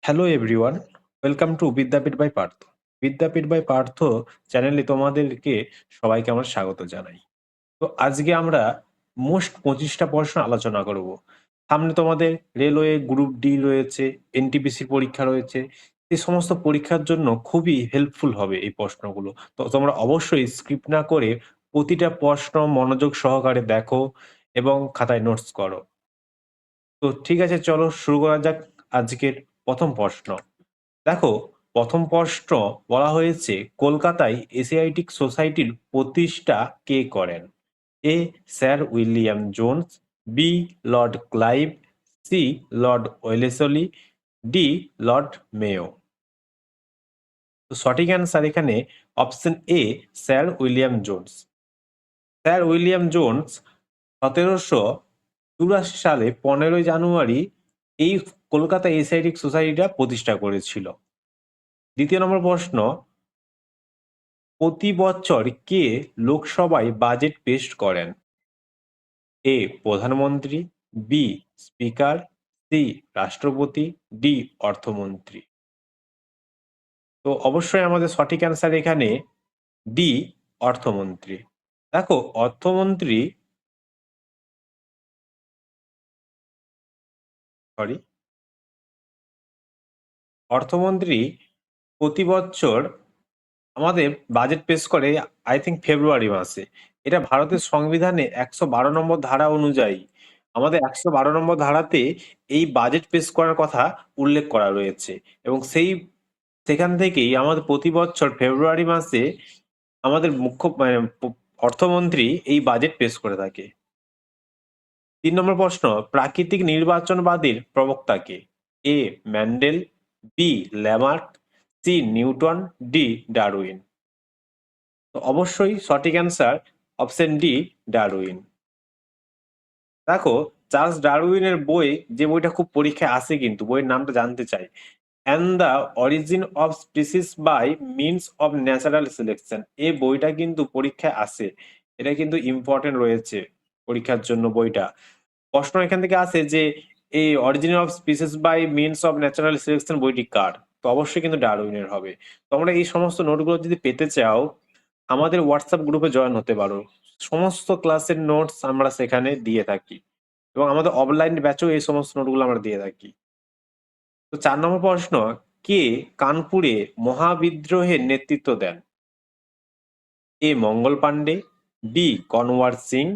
Hello everyone, welcome to Vidyapeeth by Partha. Vidyapeeth by Partha চ্যানেলে তোমাদেরকে সবাইকে আমার স্বাগত জানাই। তো আজকে আমরা মোস্ট 25টা প্রশ্ন আলোচনা করব। সামনে তোমাদের রেলওয়ে গ্রুপ ডি রয়েছে, এনটিপিসি পরীক্ষা রয়েছে। এই সমস্ত পরীক্ষার জন্য খুবই হেল্পফুল হবে এই প্রশ্নগুলো। তো তোমরা অবশ্যই স্কিপ না করে প্রতিটা প্রশ্ন মনোযোগ সহকারে দেখো এবং খাতায় নোটস করো। তো ঠিক আছে, চলো শুরু করা যাক আজকের প্রথম প্রশ্ন। দেখো, প্রথম প্রশ্ন বলা হয়েছে কলকাতায় এশিয়াটিক সোসাইটির প্রতিষ্ঠা কে করেন? A sir William Jones, B lord Clive, C lord Wellesley, D lord Mayo. তো সঠিক অ্যান্সার এখানে option A sir William Jones. Sir William Jones 1784 সালে 15ই জানুয়ারি এই কলকাতা এশিয়াটিক সোসাইটিটা প্রতিষ্ঠা করেছিল। দ্বিতীয় নম্বর প্রশ্ন, প্রতি বছর কে লোকসভায় বাজেট পেশ করেন? এ প্রধানমন্ত্রী, বি স্পিকার, সি রাষ্ট্রপতি, ডি অর্থমন্ত্রী। তো অবশ্যই আমাদের সঠিক অ্যান্সার এখানে ডি অর্থমন্ত্রী। দেখো, অর্থমন্ত্রী প্রতি বছর আমাদের বাজেট পেশ করে আই থিঙ্ক ফেব্রুয়ারি মাসে। এটা ভারতের সংবিধানে 112 নম্বর ধারা অনুযায়ী আমাদের 112 নম্বর ধারাতে এই বাজেট পেশ করার কথা উল্লেখ করা রয়েছে এবং সেখান থেকেই আমাদের প্রতি বছর ফেব্রুয়ারি মাসে আমাদের অর্থমন্ত্রী এই বাজেট পেশ করে থাকে। 3 নম্বর প্রশ্ন, প্রাকৃতিক নির্বাচনবাদীর প্রবক্তা কে? A Mendel, B Lamarck, C Newton, D Darwin. তো অবশ্যই সঠিক অ্যান্সার অপশন ডি ডারউইন। দেখো, চার্লস ডারউইনের বই, যে বইটা খুব পরীক্ষায় আসে, কিন্তু বইয়ের নামটা জানতে চাই। And the origin of species by means of natural selection. এই বইটা কিন্তু পরীক্ষায় আসে, এটা কিন্তু ইম্পর্টেন্ট রয়েছে পরীক্ষার জন্য বইটা। প্রশ্ন এখান থেকে আসে যে এই origin of species by means of natural selection বইটি কার? তো অবশ্যই কিন্তু ডারউইনের হবে। তোমরা এই সমস্ত নোটগুলো যদি পেতে চাও আমাদের হোয়াটসঅ্যাপ গ্রুপে জয়েন হতে পারো। সমস্ত ক্লাসের নোটস আমরা সেখানে দিয়ে থাকি এবং আমাদের অফলাইন ব্যাচেও এই সমস্ত নোটগুলো আমরা দিয়ে থাকি। তো 4 নম্বর প্রশ্ন, কে কানপুরে মহাবিদ্রোহের নেতৃত্ব দেন? এ মঙ্গল পাণ্ডে, বি কনওয়ার সিং,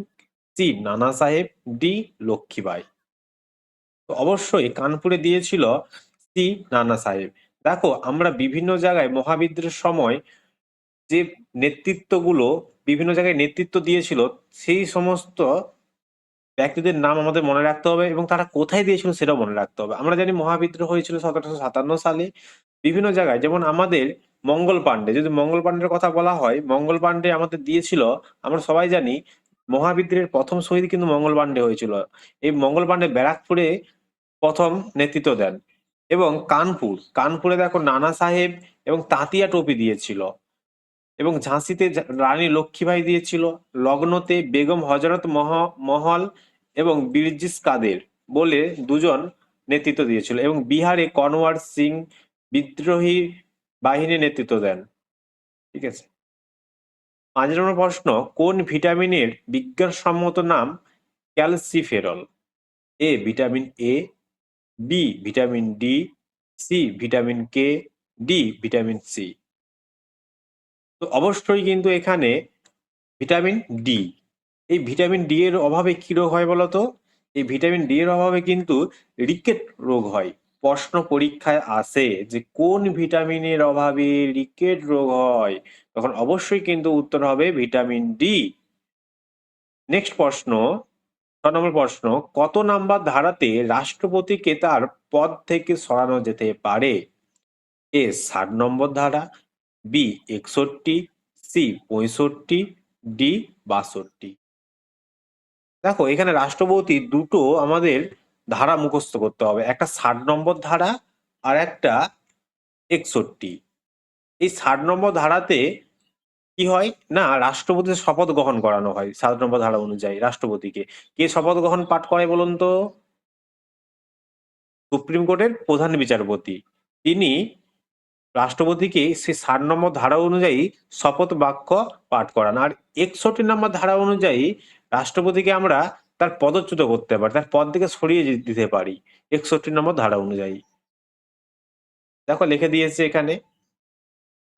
সি নানা সাহেব, ডি লক্ষ্মীবাই। তো অবশ্যই কানপুরে দিয়েছিল সি নানা সাহেব। দেখো, আমরা বিভিন্ন জায়গায় মহাবিদ্রোহের সময় যে নেতৃত্বগুলো বিভিন্ন জায়গায় নেতৃত্ব দিয়েছিল সেই সমস্ত ব্যক্তিদের নাম আমাদের মনে রাখতে হবে এবং তারা কোথায় দিয়েছিল সেটাও মনে রাখতে হবে। আমরা জানি মহাবিদ্রোহ হয়েছিল 1757 সালে বিভিন্ন জায়গায়, যেমন আমাদের মঙ্গল পাণ্ডে, যদি মঙ্গল পাণ্ডের কথা বলা হয়, মঙ্গল পাণ্ডে আমাদের দিয়েছিল, আমরা সবাই জানি মহাবিদ্রোহের প্রথম শহীদ কিন্তু মঙ্গল পাণ্ডে হয়েছিল। এই মঙ্গল পাণ্ডে ব্যারাকপুরে প্রথম নেতৃত্ব দেন এবং কানপুরে দেখো নানা সাহেব এবং তাঁতিয়া টোপি দিয়েছিল এবং ঝাঁসিতে রানী লক্ষ্মীবাই দিয়েছিল, লগ্নতে বেগম হজরত মহল এবং বীরজিস কাদের বলে দুজন নেতৃত্ব দিয়েছিল এবং বিহারে কনওয়ার সিং বিদ্রোহী বাহিনীর নেতৃত্ব দেন। ঠিক আছে। 5 নম্বর প্রশ্ন, কোন ভিটামিনের বিজ্ঞানসম্মত নাম calciferol? A vitamin A, B vitamin D, C vitamin K, D vitamin C. তো অবশ্যই কিন্তু এখানে ভিটামিন ডি। এই ভিটামিন ডি এর অভাবে কি রোগ হয় বলতো? এই ভিটামিন ডি এর অভাবে কিন্তু রিকেট রোগ হয়। প্রশ্ন পরীক্ষায় আসে যে কোন ভিটামিনের অভাবে রিকেট রোগ হয়, তখন অবশ্যই কিন্তু উত্তর হবে ভিটামিন ডি। নেক্সট প্রশ্ন, 6 নম্বর প্রশ্ন, কত নাম্বার ধারাতে রাষ্ট্রপতিকে তার পদ থেকে সরানো যেতে পারে? এ 60 নম্বর ধারা, বি 61, সি 65, ডি 62। দেখো, এখানে রাষ্ট্রপতি দুটো আমাদের ধারা মুখস্থ করতে হবে, একটা 60 নম্বর ধারা আর একটা 61। এই 60 নম্বর ধারাতে কি হয় না, রাষ্ট্রপতির শপথ গ্রহণ করানো হয় 60 নম্বর ধারা অনুযায়ী রাষ্ট্রপতিকে। কে শপথ গ্রহণ পাঠ করে বলুন তো? সুপ্রিম কোর্টের প্রধান বিচারপতি। তিনি রাষ্ট্রপতিকে সেই 60 নম্বর ধারা অনুযায়ী শপথ বাক্য পাঠ করান। আর 61 নম্বর ধারা অনুযায়ী রাষ্ট্রপতিকে আমরা তার পদচ্যুত করতে পারি, তার পদ থেকে সরিয়ে দিতে পারি 61 নম্বর ধারা অনুযায়ী। দেখো লিখে দিয়েছে এখানে।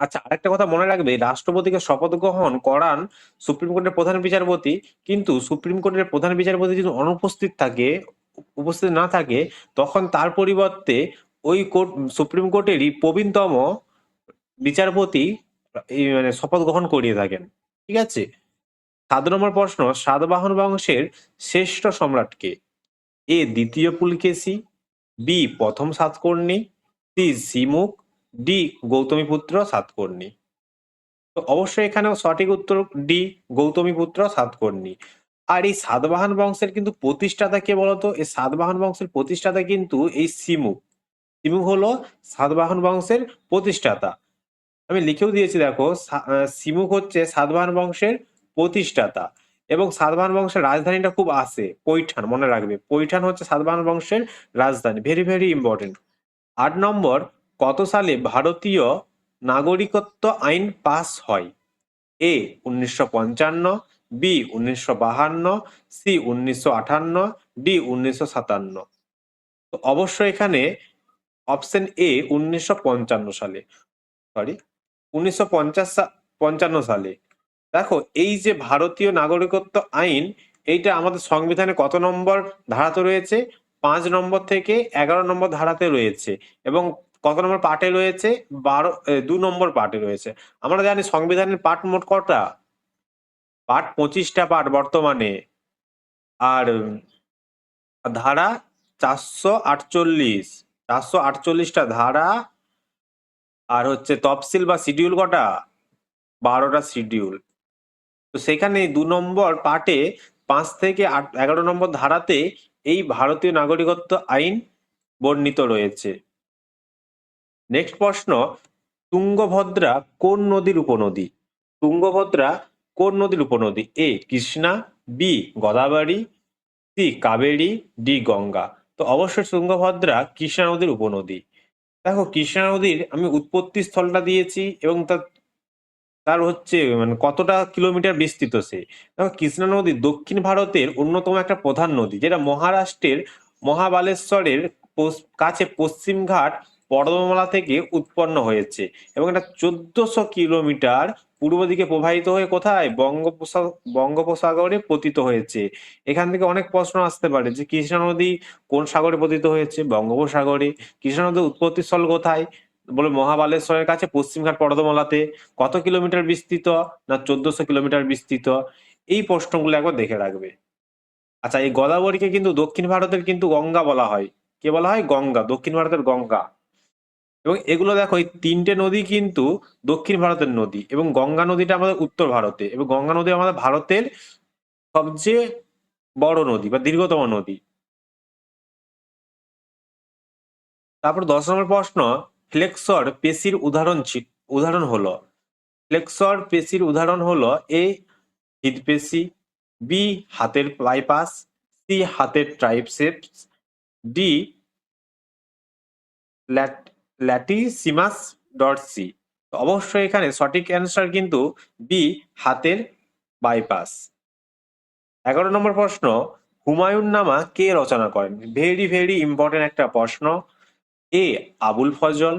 আচ্ছা, আরেকটা কথা মনে রাখবে, রাষ্ট্রপতিকে শপথ গ্রহণ করান সুপ্রিম কোর্টের প্রধান বিচারপতি, কিন্তু সুপ্রিম কোর্টের প্রধান বিচারপতি যদি অনুপস্থিত থাকে, উপস্থিত না থাকে, তখন তার পরিবর্তে ওই কোর্ট, সুপ্রিম কোর্টেরই প্রবীণতম বিচারপতি এই মানে শপথ গ্রহণ করিয়ে থাকেন। ঠিক আছে। 7 নম্বর প্রশ্ন, সাতবাহন বংশের শ্রেষ্ঠ সম্রাটকে? এ দ্বিতীয় পুলকেশী, বি প্রথম সাতকর্ণী, সি সিমুখ, ডি গৌতমীপুত্র সাতকর্ণী। তো অবশ্যই এখানেও সঠিক উত্তর ডি গৌতমীপুত্র সাতকর্ণী। আর এই সাতবাহন বংশের কিন্তু প্রতিষ্ঠাতা কে বলতো? এই সাতবাহন বংশের প্রতিষ্ঠাতা কিন্তু এই সিমুখ। সিমুখ হলো সাতবাহন বংশের প্রতিষ্ঠাতা। আমি লিখেও দিয়েছি দেখো, সিমুখ হচ্ছে সাতবাহন বংশের প্রতিষ্ঠাতা। এবং সাতবাহন বংশের রাজধানীটা খুব আছে পৈঠান, মনে রাখবে, পৈঠান হচ্ছে সাতবাহন বংশের রাজধানী। Very very important. 8 নম্বর, কত সালে ভারতীয় নাগরিকত্ব আইন পাস হয়? এ 1955, বি 1952, সি 1958, ডি 1957। তো অবশ্যই এখানে অপশন এ 1955 সালে, সরি 1955 সালে। দেখো, এই যে ভারতীয় নাগরিকত্ব আইন, এইটা আমাদের সংবিধানে কত নম্বর ধারাতে রয়েছে? 5 নম্বর থেকে 11 নম্বর ধারাতে রয়েছে। এবং কত নম্বর পার্টে রয়েছে? 2 নম্বর পার্টে রয়েছে। আমরা জানি সংবিধানের পার্ট মোট কটা? পার্ট 25টা পার্ট বর্তমানে। আর ধারা 448, 448টা ধারা। আর হচ্ছে তফসিল বা শিডিউল কটা? 12টা শিডিউল। তো সেখানে 2 নম্বর পার্টে 5 থেকে 11 নম্বর ধারাতে এই ভারতীয় নাগরিকত্ব আইন বর্ণিত রয়েছে। নেক্সট প্রশ্ন, তুঙ্গভদ্রা কোন নদীর উপনদী? তুঙ্গভদ্রা কোন নদীর উপনদী? A Krishna, B Godavari, C Kaveri, D Ganga. তো অবশ্যই তুঙ্গভদ্রা কৃষ্ণা নদীর উপনদী। দেখো, কৃষ্ণা নদীর আমি উৎপত্তি স্থলটা দিয়েছি এবং তার তার হচ্ছে মানে কতটা কিলোমিটার বিস্তৃত সে। দেখো, কৃষ্ণা নদী দক্ষিণ ভারতের অন্যতম একটা প্রধান নদী, যেটা মহারাষ্ট্রের মহাবালেশ্বরের কাছে পশ্চিমঘাট পর্বতমালা থেকে উৎপন্ন হয়েছে এবং এটা 1400 কিলোমিটার পূর্ব দিকে প্রবাহিত হয়ে কোথায়? বঙ্গোপসাগরে পতিত হয়েছে। এখান থেকে অনেক প্রশ্ন আসতে পারে যে কৃষ্ণা নদী কোন সাগরে পতিত হয়েছে? বঙ্গোপসাগরে। কৃষ্ণা নদীর উৎপত্তি স্থল কোথায়? বলে মহাবালেশ্বরের কাছে পশ্চিমঘাট পর্বতমালাতে। কত কিলোমিটার বিস্তৃত? না 1400 কিলোমিটার বিস্তৃত। এই প্রশ্নগুলো একবার দেখে রাখবে। আচ্ছা, এই গোদাবরীকে কিন্তু দক্ষিণ ভারতের কিন্তু গঙ্গা বলা হয়। কে বলা হয়? গঙ্গা, দক্ষিণ ভারতের গঙ্গা। এবং এগুলো দেখো, এই 3টে নদী কিন্তু দক্ষিণ ভারতের নদী এবং গঙ্গা নদীটা আমাদের উত্তর ভারতে, এবং গঙ্গা নদী আমাদের ভারতের সবচেয়ে বড় নদী বা দীর্ঘতম নদী। তারপর 10 নম্বর প্রশ্ন, ফ্লেক্সর পেশির উদাহরণ হলো? ফ্লেক্সর পেশির উদাহরণ হলো এ হৃদপেশি, বি হাতের বাইপাস, সি হাতের ট্রাইসেপস, ডি ল্যাটিসিমাস ডরসি। অবশ্যই এখানে সঠিক অ্যান্সার কিন্তু বি হাতের বাইপাস। 11 নম্বর প্রশ্ন, হুমায়ুন নামা কে রচনা করেন? ভেরি ভেরি ইম্পর্টেন্ট একটা প্রশ্ন। এ আবুল ফজল,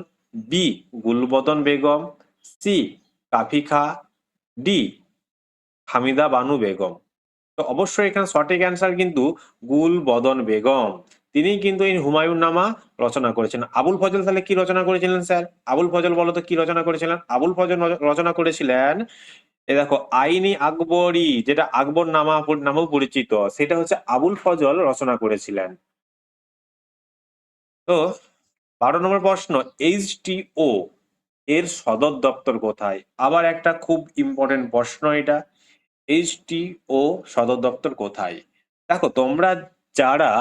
বি গুলবদন বেগম, সি কাফি খা, ডি হামিদা বানু বেগম। তো অবশ্যই এখানে সঠিক অ্যান্সার কিন্তু গুলবদন বেগম। তিনি কিন্তু এই হুমায়ুন নামা রচনা করেছেন। আবুল ফজল তাহলে কি রচনা করেছিলেন স্যার? আবুল ফজল বলো তো কি রচনা করেছিলেন? আবুল ফজল রচনা করেছিলেন, এ দেখো, আইনি আকবরী, যেটা আকবর নামেও পরিচিত, সেটা হচ্ছে আবুল ফজল রচনা করেছিলেন। তো 12 নম্বর প্রশ্ন, এইচটিও এর সদর দপ্তর কোথায়? আবার একটা খুব ইম্পর্টেন্ট প্রশ্ন এটা। এইচটিও সদর দপ্তর কোথায়? দেখো, তোমরা যারা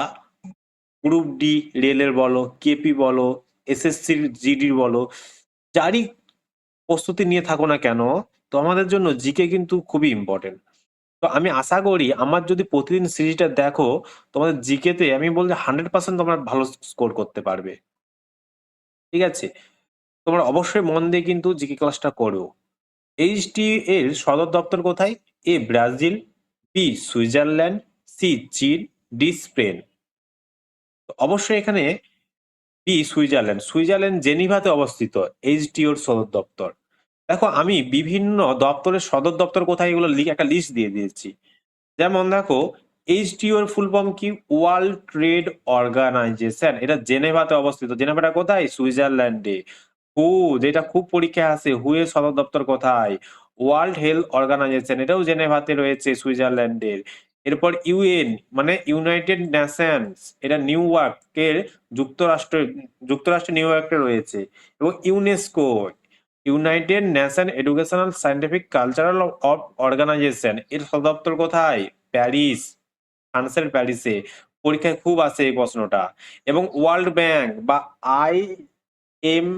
গ্রুপ ডি রেলের বলো, কেপি বলো, এসএসসি জিডির বলো, যারই প্রস্তুতি নিয়ে থাকো না কেন, তোমাদের জন্য জিকে কিন্তু খুবই ইম্পর্টেন্ট। তো আমি আশা করি আমার যদি প্রতিদিন সিরিজটা দেখো, তোমাদের জিকে তে আমি বলছি 100% তোমরা ভালো স্কোর করতে পারবে। ঠিক আছে? তোমরা অবশ্যই মন দিয়ে কিন্তু জিকে ক্লাসটা করো। এইচটি এর সদর দপ্তর কোথায়? এ ব্রাজিল, বি সুইজারল্যান্ড, সি চীন, ডি স্পেন। তো অবশ্যই এখানে বি সুইজারল্যান্ড। সুইজারল্যান্ড জেনিভাতে অবস্থিত এইচটিওর সদর দপ্তর। দেখো আমি বিভিন্ন দপ্তরের সদর দপ্তর কোথায় এগুলো একটা লিস্ট দিয়ে দিয়েছি। যেমন দেখো এইচটিও এর ফুল ফর্ম কি? World Trade Organization. এটা জেনেভাতে অবস্থিত। জেনেভাটা কোথায়? সুইজারল্যান্ডে। হু, যেটা খুব পরীক্ষায় আসে, হু এর সদর দপ্তর কোথায়? ওয়ার্ল্ড হেলথ অর্গানাইজেশন, এটাও জেনেভাতে রয়েছে, সুইজারল্যান্ডের। এরপর ইউএন মানে ইউনাইটেড নেশনস, এটা নিউ ইয়র্কের, যুক্তরাষ্ট্রের নিউ ইয়র্কে রয়েছে। এবং UNESCO, United Nation Educational Scientific Cultural Organization, এর সদর দপ্তর কোথায়? প্যারিস, ফ্রান্সের প্যারিসে। পরীক্ষায় খুব আসে এই প্রশ্নটা। এবং ওয়ার্ল্ড ব্যাংক বা এম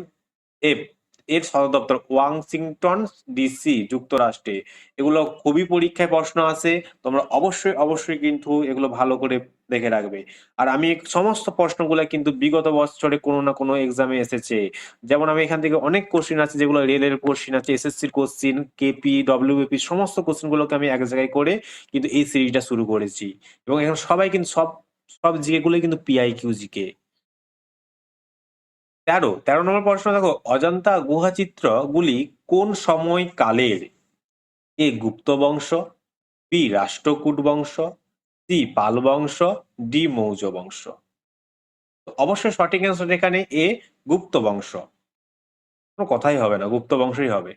এফ, এর সদর দপ্তর ওয়াশিংটন ডিসি, যুক্তরাষ্ট্রে। এগুলো খুবই পরীক্ষায় প্রশ্ন আসে। তোমরা অবশ্যই অবশ্যই কিন্তু এগুলো ভালো করে দেখে রাখবে। আর আমি সমস্ত প্রশ্নগুলো কিন্তু বিগত বছরে কোনো না কোনো এক্সামে এসেছে। যেমন আমি এখান থেকে অনেক কোশ্চিন আছে যেগুলো রেলের কোশ্চিন আছে, এসএসসির কোশ্চিন, কেপি, ডব্লিউবিপি, সমস্ত কোশ্চিন গুলোকে আমি এক জায়গায় করে কিন্তু এই সিরিজটা শুরু করেছি। এবং এখন সবাই কিন্তু সব সব জিকে গুলোই কিন্তু পিআইকিউ জিকে। ১৩ নম্বর প্রশ্ন দেখো, অজন্তা গুহাচিত্র গুলি কোন সময়কালের? এ গুপ্ত বংশ, বি রাষ্ট্রকূট বংশ, সি পাল বংশ, ডি মৌর্য বংশ। তো অবশ্যই সঠিক অ্যান্সার এখানে এ গুপ্ত বংশ। কোনো কথাই হবে না, গুপ্ত বংশই হবে।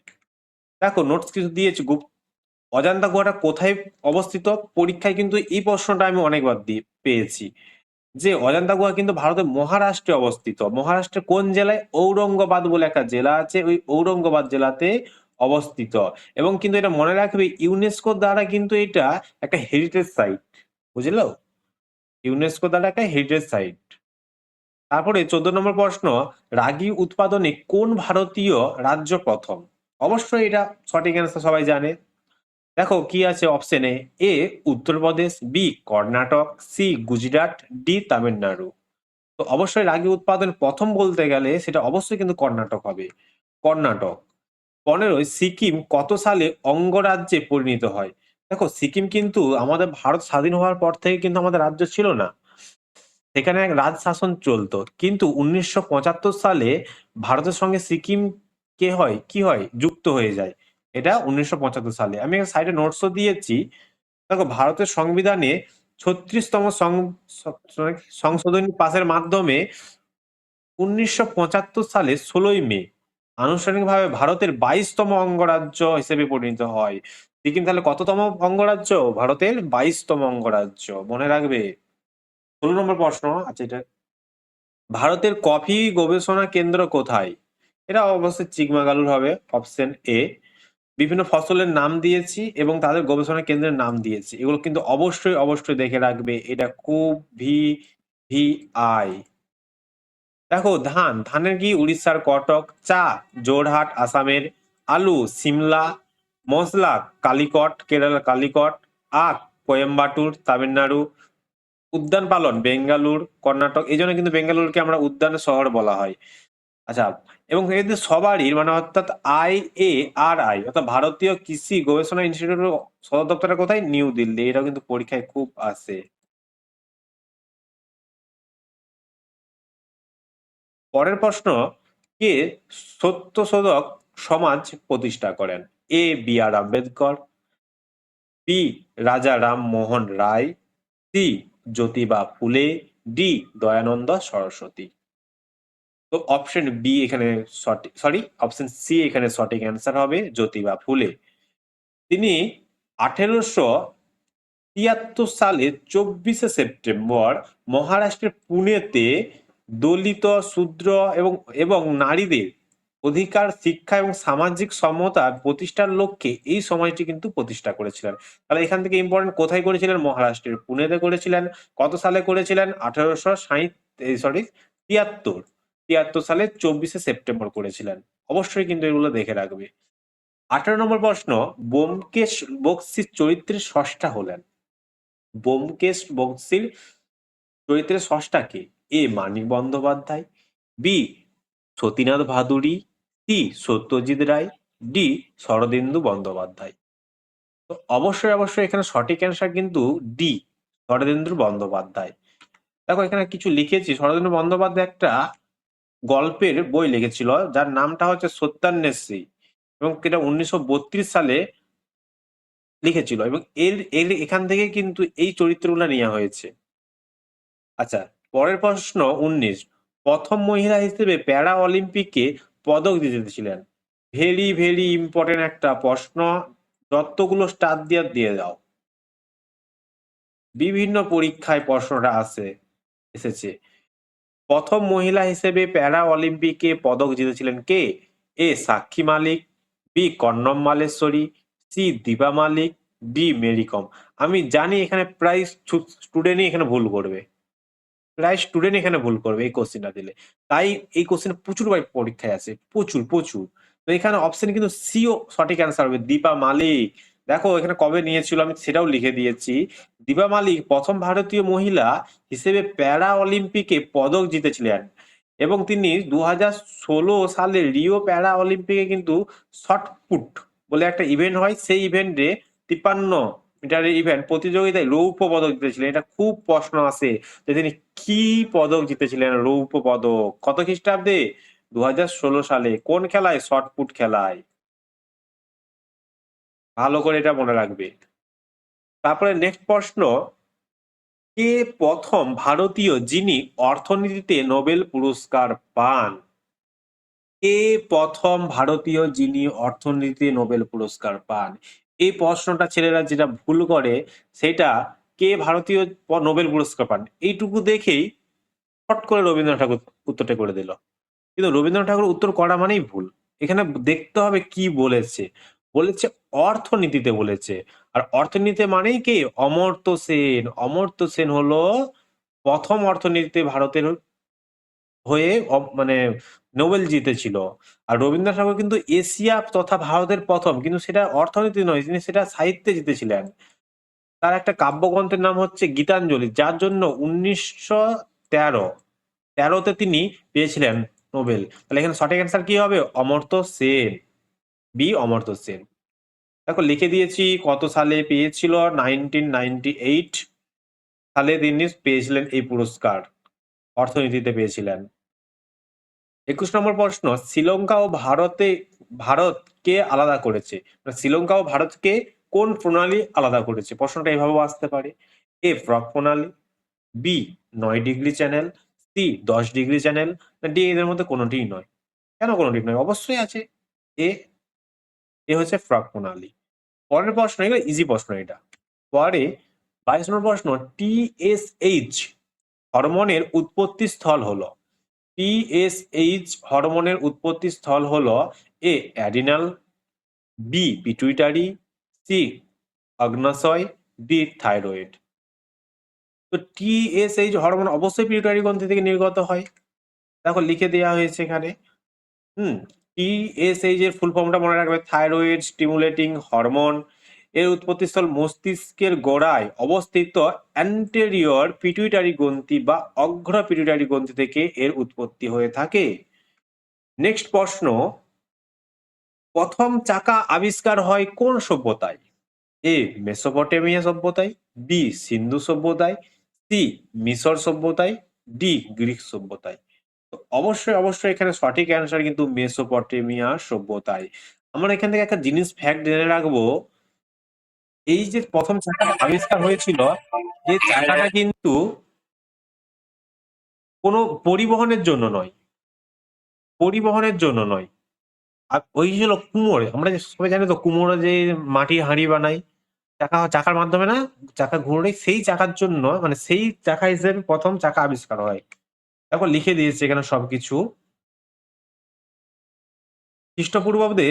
দেখো নোটস কিছু দিয়েছি। অজন্তা গুহাটা কোথায় অবস্থিত? পরীক্ষায় কিন্তু এই প্রশ্নটা আমি অনেকবার পেয়েছি, যে অজন্তা গুহা কিন্তু ভারতের মহারাষ্ট্রে অবস্থিত। মহারাষ্ট্রের কোন জেলায়? ঔরঙ্গাবাদ বলে একটা জেলা আছে, ওই ঔরঙ্গাবাদ জেলাতে অবস্থিত। এবং কিন্তু এটা মনে রাখবে, ইউনেস্কোর দ্বারা কিন্তু এটা একটা হেরিটেজ সাইট, বুঝলো? ইউনেস্কো দ্বারা একটা হেরিটেজ সাইট। তারপরে ১৪ নম্বর প্রশ্ন, রাগি উৎপাদনে কোন ভারতীয় রাজ্য প্রথম? অবশ্যই এটা সঠিক অ্যান্সার সবাই জানে। দেখো কি আছে অপশনে, A Uttar Pradesh, B Karnataka, C Gujarat, D Tamil Nadu. তো অবশ্যই রাগি উৎপাদন প্রথম বলতে গেলে সেটা অবশ্যই কিন্তু কর্ণাটক হবে। কর্ণাটক। ১৫ সিকিম কত সালে অঙ্গরাজ্যে পরিণত হয়? দেখো সিকিম কিন্তু আমাদের ভারত স্বাধীন হওয়ার পর থেকে কিন্তু আমাদের রাজ্য ছিল না, সেখানে এক রাজ শাসন চলতো। কিন্তু ১৯৭৫ সালে ভারতের সঙ্গে সিকিম কি হয় যুক্ত হয়ে যায়। এটা ১৯৭৫ সালে। আমি সাইডে নোটসও দিয়েছি। দেখো ভারতের সংবিধানে ৩৬তম সংশোধনী পাসের মাধ্যমে ১৯৭৫ সালে ১৬ই মে আনুষ্ঠানিকভাবে ভারতের ২২তম অঙ্গরাজ্য হিসেবে পরিণত হয়। সিকিম তাহলে কততম অঙ্গরাজ্য? ভারতের ২২তম অঙ্গরাজ্য, মনে রাখবে। ১৬ নম্বর প্রশ্ন, আচ্ছা এটা, ভারতের কফি গবেষণা কেন্দ্র কোথায়? এটা অবশ্যই চিকমাগালুর হবে, অপশন এ। বিভিন্ন ফসলের নাম দিয়েছি এবং তাদের গবেষণা কেন্দ্রের নাম দিয়েছি, এগুলো কিন্তু অবশ্যই অবশ্যই দেখে রাখবে। এটা খুব VVI। দেখো ধানের কি? উড়িষ্যার কটক। চা জোরহাট আসামের। আলু সিমলা। মশলা কালিকট কেরালা কালিকট। আখ কোয়েম্বাটুর তামিলনাড়ু। উদ্যান পালন বেঙ্গালুর কর্ণাটক। এই জন্য কিন্তু বেঙ্গালুরুকে আমরা উদ্যানের শহর বলা হয়। আচ্ছা, এবং এদের সবারই মানে অর্থাৎ IARI অর্থাৎ ভারতীয় কৃষি গবেষণা ইনস্টিটিউটের সদর দপ্তরটা কোথায়? নিউ দিল্লি। এটাও কিন্তু পরীক্ষায় খুব আসে। পরের প্রশ্ন, কে সত্যশোধক সমাজ প্রতিষ্ঠা করেন? B.R. আম্বেদকর, বি রাজা রামমোহন রায়, সি জ্যোতিবা ফুলে, ডি দয়ানন্দ সরস্বতী। তো অপশন বি এখানে সঠিক, সরি অপশন সি এখানে সঠিক অ্যান্সার হবে, জ্যোতিবা ফুলে। তিনি ১৮৭৩ সালে ২৪শে সেপ্টেম্বর মহারাষ্ট্রের পুনেতে দলিত, শূদ্র এবং এবং নারীদের অধিকার, শিক্ষা এবং সামাজিক সমতা প্রতিষ্ঠার লক্ষ্যে এই সমাজটি কিন্তু প্রতিষ্ঠা করেছিলেন। তাহলে এখান থেকে ইম্পর্টেন্ট, কোথায় করেছিলেন? মহারাষ্ট্রের পুনেতে করেছিলেন। কত সালে করেছিলেন? ১৮৭৩ সালে ২৪শে সেপ্টেম্বর করেছিলেন। অবশ্যই কিন্তু এগুলো দেখে রাখবে। ১৮ নম্বর প্রশ্ন, ব্যোমকেশ বক্সীর চরিত্রের স্রষ্টা হলেন? ব্যোমকেশ বক্সীর চরিত্রের স্রষ্টা কে? এ Manik Bandyopadhyay, B Satinath Bhaduri, C Satyajit Ray, D Sharadindu Bandyopadhyay. তো অবশ্যই এখানে সঠিক অ্যান্সার কিন্তু ডি শরদিন্দু বন্দ্যোপাধ্যায়। দেখো এখানে কিছু লিখেছি, শরদিন্দু বন্দ্যোপাধ্যায় একটা গল্পের বই লিখেছিল যার নামটা হচ্ছে সত্যান্বেষী, এবং এটা 1932 সালে লিখেছিল, এবং এর এর এখান থেকে কিন্তু এই চরিত্রগুলো নেওয়া হয়েছে। আচ্ছা, পরের প্রশ্ন 19, প্রথম মহিলা হিসেবে প্যারা অলিম্পিকে পদক জিতেছিলেন। ভেরি ভেরি ইম্পর্টেন্ট একটা প্রশ্ন, যতগুলো স্টার দিয়ে দাও, বিভিন্ন পরীক্ষায় প্রশ্নটা এসেছে। প্রথম মহিলা হিসেবে প্যারা অলিম্পিকে পদক জিতেছিলেন কে? এ সাক্ষী মালিক, বি কর্ণম মালেশ্বরী, সি দীপা মালিক, ডি মেরি কম। আমি জানি এখানে প্রায় স্টুডেন্টই এখানে ভুল করবে, প্রায় স্টুডেন্ট এখানে ভুল করবে এই কোশ্চেনটা দিলে। তাই এই কোশ্চেন প্রচুর পরীক্ষায় আছে, প্রচুর। তো এখানে অপশন কিন্তু সিও সঠিক অ্যান্সার হবে, দীপা মালিক। দেখো এখানে কবে নিয়েছিল আমি সেটাও লিখে দিয়েছি। দীপা মালিক প্রথম ভারতীয় মহিলা হিসেবে প্যারা অলিম্পিকে পদক জিতেছিলেন, এবং তিনি 2016 সালে রিও প্যারা অলিম্পিকে কিন্তু শর্টপুট বলে একটা ইভেন্ট হয়, সেই ইভেন্টে 53 মিটারের ইভেন্ট প্রতিযোগিতায় রৌপ্য পদক জিতেছিলেন। এটা খুব প্রশ্ন আসে যে তিনি কি পদক জিতেছিলেন, রৌপ্য পদক, কত খ্রিস্টাব্দে? 2016 সালে। কোন খেলায়? শর্টপুট খেলায়। ভালো করে এটা মনে রাখবে। তারপরে নেক্সট প্রশ্ন, কে প্রথম ভারতীয় যিনি অর্থনীতিতে নোবেল পুরস্কার পান? কে প্রথম ভারতীয় যিনি অর্থনীতিতে নোবেল পুরস্কার পান? এই প্রশ্নটা ছেলেরা যেটা ভুল করে সেটা, কে ভারতীয় নোবেল পুরস্কার পান এইটুকু দেখেই ফট করে রবীন্দ্রনাথ ঠাকুর উত্তরটা করে দিল। কিন্তু রবীন্দ্রনাথ ঠাকুর উত্তর করা মানেই ভুল। এখানে দেখতে হবে কি বলেছে। বলেছে অর্থনীতিতে বলেছে। আর অর্থনীতিতে মানেই কি? অমর্ত্য সেন। অমর্ত্য সেন হলো প্রথম অর্থনীতিতে ভারতের হয়ে মানে নোবেল জিতেছিল। আর রবীন্দ্রনাথ ঠাকুর কিন্তু এশিয়া তথা ভারতের প্রথম, কিন্তু সেটা অর্থনীতি নয়, তিনি সেটা সাহিত্যে জিতেছিলেন। তার একটা কাব্যগ্রন্থের নাম হচ্ছে গীতাঞ্জলি, যার জন্য 1913 তিনি পেয়েছিলেন নোবেল। তাহলে এখানে সঠিক অ্যান্সার কি হবে? অমর্ত্য সেন, বি অমর্ত্য সেন। দেখো লিখে দিয়েছি কত সালে পেয়েছিল, 1998 সালে তিনি পেয়েছিলেন এই পুরস্কার, অর্থনীতিতে পেয়েছিলেন। 21 নম্বর প্রশ্ন, শ্রীলঙ্কা ও ভারতকে আলাদা করেছে, শ্রীলঙ্কা ও ভারতকে কোন প্রণালী আলাদা করেছে? প্রশ্নটা এভাবেও আসতে পারে। এ ফ্রগ প্রণালী, B 9 degree channel, C 10 degree channel, না ডি এদের মধ্যে কোনোটিই নয়। কেন কোনোটি নয়? অবশ্যই আছে। এ এ হচ্ছে ফ্রগ প্রণালী। পরের প্রশ্ন, এগুলো ইজি প্রশ্ন এটা। পরে 22 নম্বর প্রশ্ন, টিএসএইচ হরমোনের উৎপত্তি স্থল হলো। টিএসএইচ হরমোনের উৎপত্তি স্থল হলো A adrenal, B pituitary, C অগ্নাশয়, ডি থাইরয়েড। তো টিএসএইচ হরমোন অবশ্যই পিটুইটারি গ্রন্থি থেকে নির্গত হয়। দেখো লিখে দেওয়া হয়েছে এখানে। টিএসএইচ এর ফুল ফর্মটা মনে রাখবে, থাইরয়েড স্টিমুলেটিং হরমোন। এর উৎপত্তিস্থল মস্তিষ্কের গোড়ায় অবস্থিত অ্যান্টেরিয়র পিটুইটারি গ্রন্থি বা অগ্র পিটুইটারি গ্রন্থি থেকে এর উৎপত্তি হয়ে থাকে। নেক্সট প্রশ্ন, প্রথম চাকা আবিষ্কার হয় কোন সভ্যতায়? এ মেসোপটেমিয়া সভ্যতায়, বি সিন্ধু সভ্যতায়, সি মিশর সভ্যতায়, ডি গ্রিক সভ্যতায়। তো অবশ্যই এখানে সঠিক অ্যান্সার কিন্তু মেসোপটেমিয়া সভ্যতায়। আমরা এখান থেকে একটা জিনিস ফ্যাক্ট জেনে রাখবো, এই যে প্রথম চাকাটা আবিষ্কার হয়েছিল, এই চাকাটা কিন্তু কোনো পরিবহনের জন্য নয়, পরিবহনের জন্য নয়। আর ওই ছিল কুমোর, আমরা যে সবাই জানি তো কুমোরে যে মাটির হাঁড়ি বানাই, চাকার মাধ্যমে না, চাকা ঘুরে, সেই চাকার জন্য মানে সেই চাকা হিসেবে প্রথম চাকা আবিষ্কার হয়। দেখো লিখে দিয়েছে এখানে সবকিছু। খ্রিস্টপূর্বাব্দে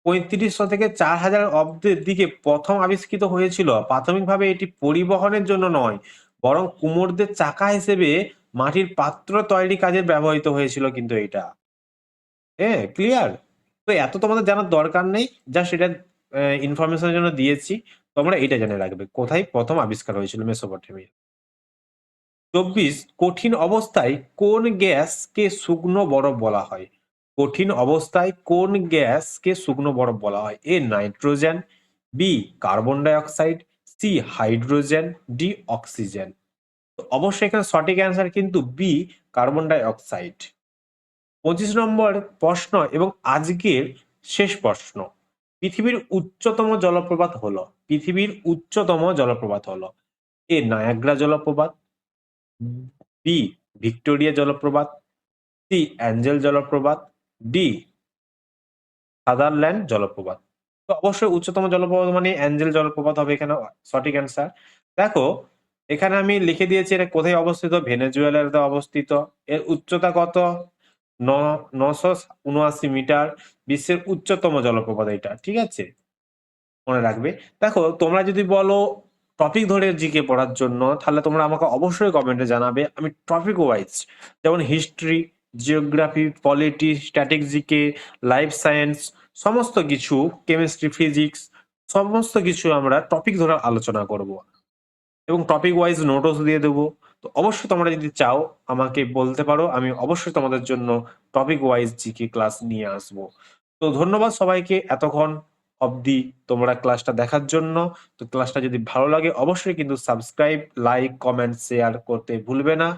3500 থেকে 4000 অব্দের দিকে প্রথম আবিষ্কৃত হয়েছিল। প্রাথমিকভাবে এটি পরিবহনের জন্য নয়, বরং কুমোরদের চাকা হিসেবে মাটির পাত্র তৈরি কাজে ব্যবহৃত হয়েছিল কিন্তু এটা। হ্যাঁ, ক্লিয়ার? তো এত তোমাদের জানার দরকার নেই, জাস্ট এটা ইনফরমেশনের জন্য দিয়েছি। তোমরা এটা জেনে রাখবে কোথায় প্রথম আবিষ্কার হয়েছিল, মেসোপটেমিয়া। 24 কঠিন অবস্থায় কোন গ্যাসকে শুকনো বরফ বলা হয়? কঠিন অবস্থায় কোন গ্যাসকে শুকনো বরফ বলা হয়? A nitrogen, B carbon dioxide, C hydrogen, D oxygen. তো অবশ্যই এখানে সঠিক অ্যান্সার কিন্তু B carbon dioxide. 25 number প্রশ্ন এবং আজকের শেষ প্রশ্ন। পৃথিবীর উচ্চতম জলপ্রপাত হলো, পৃথিবীর উচ্চতম জলপ্রপাত হলো এ নায়াগ্রা জলপ্রপাত, বি ভিক্টোরিয়া জলপ্রপাত, সি অ্যাঞ্জেল জলপ্রপাত, ডি সাদারল্যান্ড জলপ্রপাত। তো অবশ্যই উচ্চতম জলপ্রপাত মানে অ্যাঞ্জেল জলপ্রপাত হবে এখানে সঠিক অ্যান্সার। দেখো এখানে আমি লিখে দিয়েছি এটা কোথায় অবস্থিত, ভেনেজুয়েলাতে অবস্থিত। এর উচ্চতা কত? 979 মিটার। বিশ্বের উচ্চতম জলপ্রপাত এটা, ঠিক আছে, মনে রাখবে। দেখো তোমরা যদি বলো টপিক ধরে জিকে পড়ার জন্য, তাহলে তোমরা আমাকে অবশ্যই কমেন্টে জানাবে। আমি টপিক ওয়াইজ যেমন history, geography, polity, static GK, life science, সমস্ত কিছু, কেমিস্ট্রি, ফিজিক্স, সমস্ত কিছু আমরা টপিক ধরে আলোচনা করব এবং টপিক ওয়াইজ নোটস দিয়ে দেবো। তো অবশ্যই তোমরা যদি চাও আমাকে বলতে পারো, আমি অবশ্যই তোমাদের জন্য টপিক ওয়াইজ জিকে ক্লাস নিয়ে আসবো। তো ধন্যবাদ সবাইকে এতক্ষণ অবধি তোমরা ক্লাসটা দেখার জন্য। তো ক্লাসটা যদি ভালো লাগে অবশ্যই কিন্তু সাবস্ক্রাইব, লাইক, কমেন্ট, শেয়ার করতে ভুলবে না।